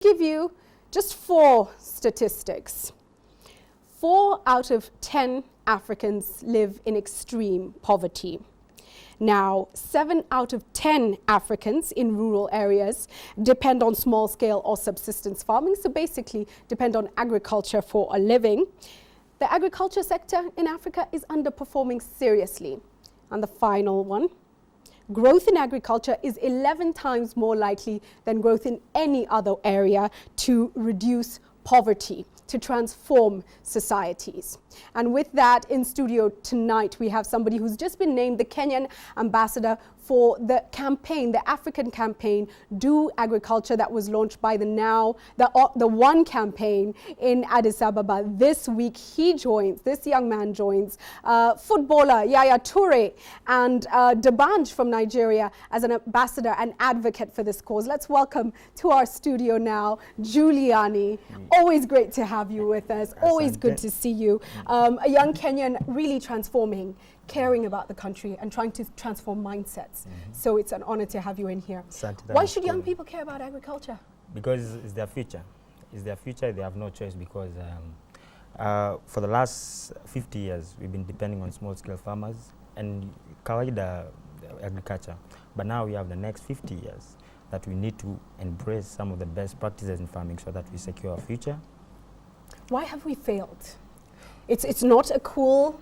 Give you just 4 statistics. 4 out of 10 Africans live in extreme poverty. Now, 7 out of 10 Africans in rural areas depend on small-scale or subsistence farming, so basically depend on agriculture for a living. The agriculture sector in Africa is underperforming seriously. And the final one, growth in agriculture is 11 times more likely than growth in any other area to reduce poverty, to transform societies. And with that, in studio tonight, we have somebody who's just been named the Kenyan ambassador for the campaign, the African campaign, Do Agriculture, that was launched by the One campaign in Addis Ababa this week. This young man joins footballer Yaya Toure and Debanj from Nigeria as an ambassador and advocate for this cause. Let's welcome to our studio now, Juliani. Always great to have you with us. Always good to see you. A young Kenyan really transforming, caring about the country and trying to transform mindsets. So it's an honor to have you in here. Why should young people care about agriculture? Because it's their future. It's their future. They have no choice because for the last 50 years, we've been depending on small-scale farmers and kawaida agriculture. But now we have the next 50 years that we need to embrace some of the best practices in farming so that we secure our future. Why have we failed? It's not a cool,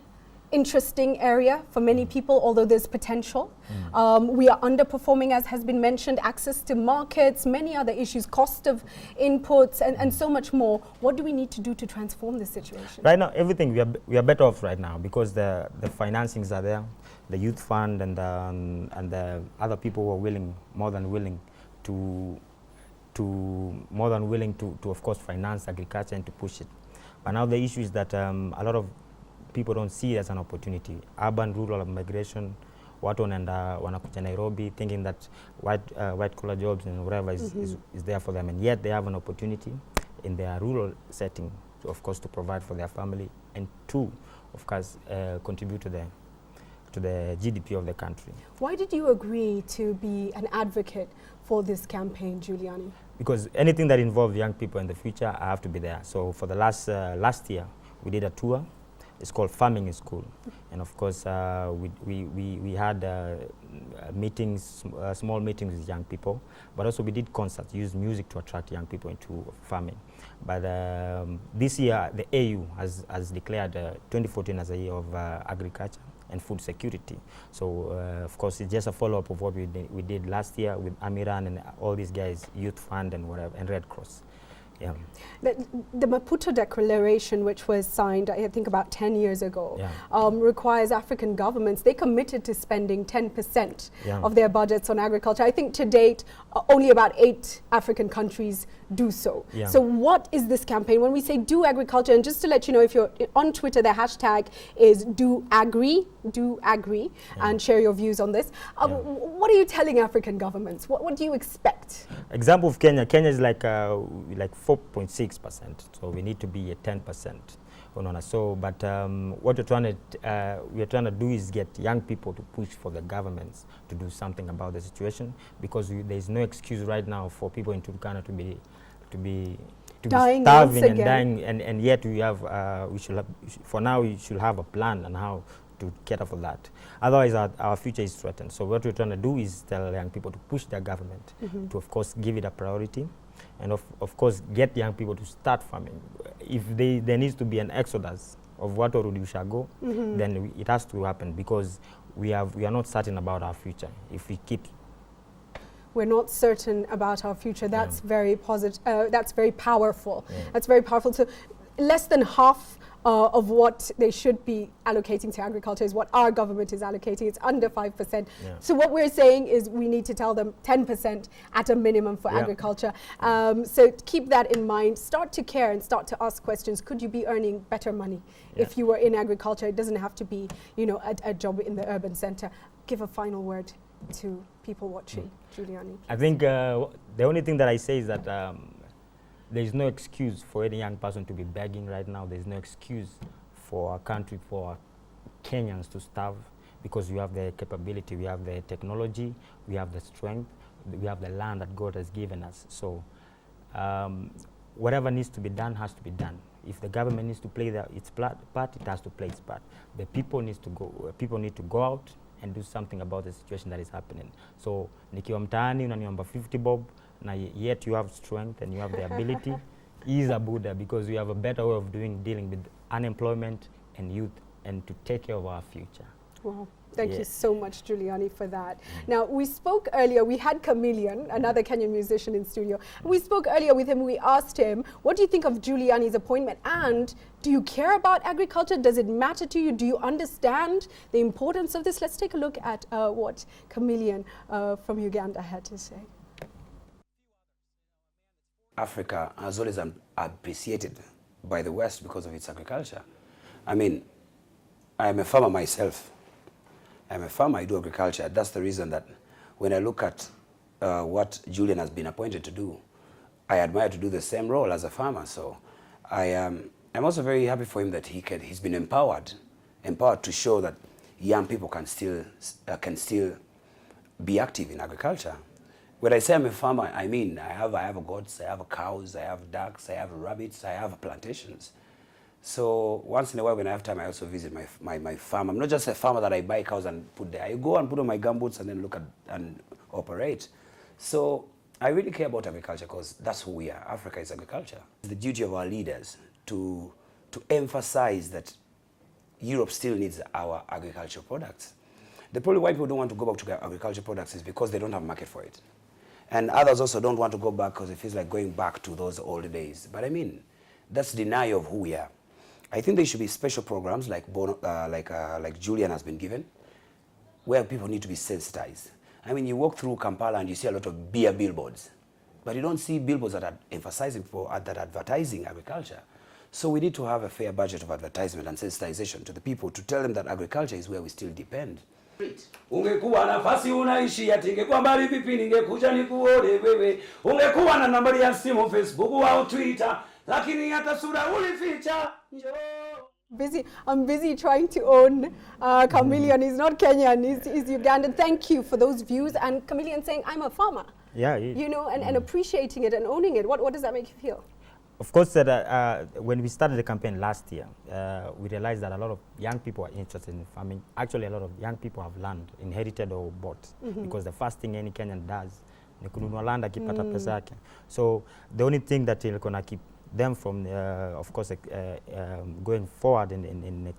interesting area for many people, although there's potential. We are underperforming, as has been mentioned, access to markets, many other issues, cost of inputs, and so much more. What do we need to do to transform this situation? Right now, everything, we are better off right now because the financings are there, the youth fund and the other people who are more than willing to of course finance agriculture and to push it. But now the issue is that a lot of people don't see it as an opportunity. Urban, rural migration, watu wanakuja Nairobi thinking that white collar jobs and whatever is there for them, and yet they have an opportunity in their rural setting to, of course, to provide for their family and to, of course, contribute to the GDP of the country. Why did you agree to be an advocate for this campaign, Juliani? Because anything that involves young people in the future, I have to be there. So for the last year, we did a tour. It's called Farming in School. And of course, we had meetings, small meetings with young people, but also we did concerts, used music to attract young people into farming. But this year, the AU has declared 2014 as a year of agriculture and food security. So, of course, it's just a follow-up of what we did last year with Amiran and all these guys, Youth Fund and whatever, and Red Cross. Yeah. The Maputo Declaration, which was signed, I think, about 10 years ago, requires African governments, they committed to spending 10% of their budgets on agriculture. I think to date, only about 8 African countries do so. So what is this campaign? When we say Do Agriculture, and just to let you know, if you're on Twitter, the hashtag is Do Agri, and share your views on this. What are you telling African governments? What do you expect? Example of Kenya. Kenya is like 4.6%, so we need to be at 10%. So, but what we're trying to do is get young people to push for the governments to do something about the situation, because there is no excuse right now for people in Turkana to be starving and dying, and yet we should have a plan on how to cater for that. Otherwise, our future is threatened. So what we're trying to do is tell young people to push their government to, of course, give it a priority, and of course, get young people to start farming. If there needs to be an exodus of watu warudi ushago, then it has to happen, because we are not certain about our future. If we keep we're not certain about our future. That's very positive. That's very powerful. That's very powerful. So less than half of what they should be allocating to agriculture is what our government is allocating. It's under 5%. So what we're saying is we need to tell them 10% at a minimum for agriculture. So keep that in mind. Start to care and start to ask questions. Could you be earning better money if you were in agriculture? It doesn't have to be, a job in the urban center. Give a final word to people watching, Juliani. I think the only thing that I say is that there is no excuse for any young person to be begging right now. There is no excuse for our country, for Kenyans to starve, because we have the capability, we have the technology, we have the strength, we have the land that God has given us. So whatever needs to be done has to be done. If the government needs to play its part, it has to play its part. The people need to go out and do something about the situation that is happening. So nikiwa mtaani unaniomba 50 bob, na yet you have strength and you have the ability, is a Buddha, because we have a better way of dealing with unemployment and youth, and to take care of our future. Wow. Thank you so much, Juliani, for that. Now, we spoke earlier, we had Chameleon, another Kenyan musician in studio. We spoke earlier with him, we asked him, what do you think of Juliani's appointment? And do you care about agriculture? Does it matter to you? Do you understand the importance of this? Let's take a look at what Chameleon from Uganda had to say. Africa has always been appreciated by the West because of its agriculture. I mean, I'm a farmer myself. I'm a farmer, I do agriculture. That's the reason that when I look at what Julian has been appointed to do, I admire to do the same role as a farmer. So I'm also very happy for him that he's been empowered to show that young people can still be active in agriculture. When I say I'm a farmer, I mean I have goats, I have cows, I have ducks, I have rabbits, I have plantations. So once in a while when I have time, I also visit my farm. I'm not just a farmer that I buy cows and put there. I go and put on my gumboots and then look at and operate. So I really care about agriculture because that's who we are. Africa is agriculture. It's the duty of our leaders to emphasize that Europe still needs our agricultural products. The problem why people don't want to go back to agricultural products is because they don't have a market for it. And others also don't want to go back because it feels like going back to those old days. But I mean, that's denial of who we are. I think there should be special programs like Julian has been given, where people need to be sensitized. I mean, you walk through Kampala and you see a lot of beer billboards, but you don't see billboards that are emphasizing that advertising agriculture. So we need to have a fair budget of advertisement and sensitization to the people to tell them that agriculture is where we still depend. Ungekuwa nafasi unaishi ati ingekuwa mbali vipi ningekuja nikuone wewe. Ungekuwa na nambari ya simu Facebook au Twitter, lakini hata sura ulificha. I'm busy trying to own Chameleon. He's not Kenyan, he's Ugandan. Thank you for those views. And Chameleon saying, I'm a farmer. Yeah. You know, and appreciating it and owning it. What does that make you feel? Of course, when we started the campaign last year, we realized that a lot of young people are interested in farming. Actually, a lot of young people have land, inherited or bought, because the first thing any Kenyan does ni kununua land akipata pesa yake. So the only thing that is going to keep them from, of course, going forward in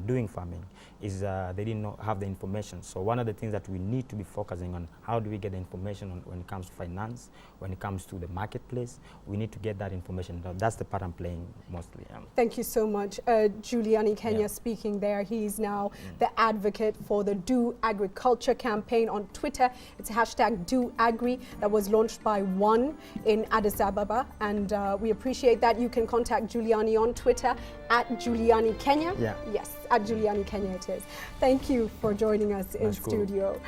doing farming is they didn't have the information. So one of the things that we need to be focusing on, how do we get the information when it comes to finance, when it comes to the marketplace, we need to get that information. That's the part I'm playing mostly. Thank you so much. Juliani Kenya speaking there. He's now the advocate for the Do Agriculture campaign on Twitter. It's hashtag Do Agri that was launched by One in Addis Ababa. And we appreciate that. You can contact Juliani on Twitter at Juliani Kenya. Yeah. Yes, at Juliani Kenya it is. Thank you for joining us in studio.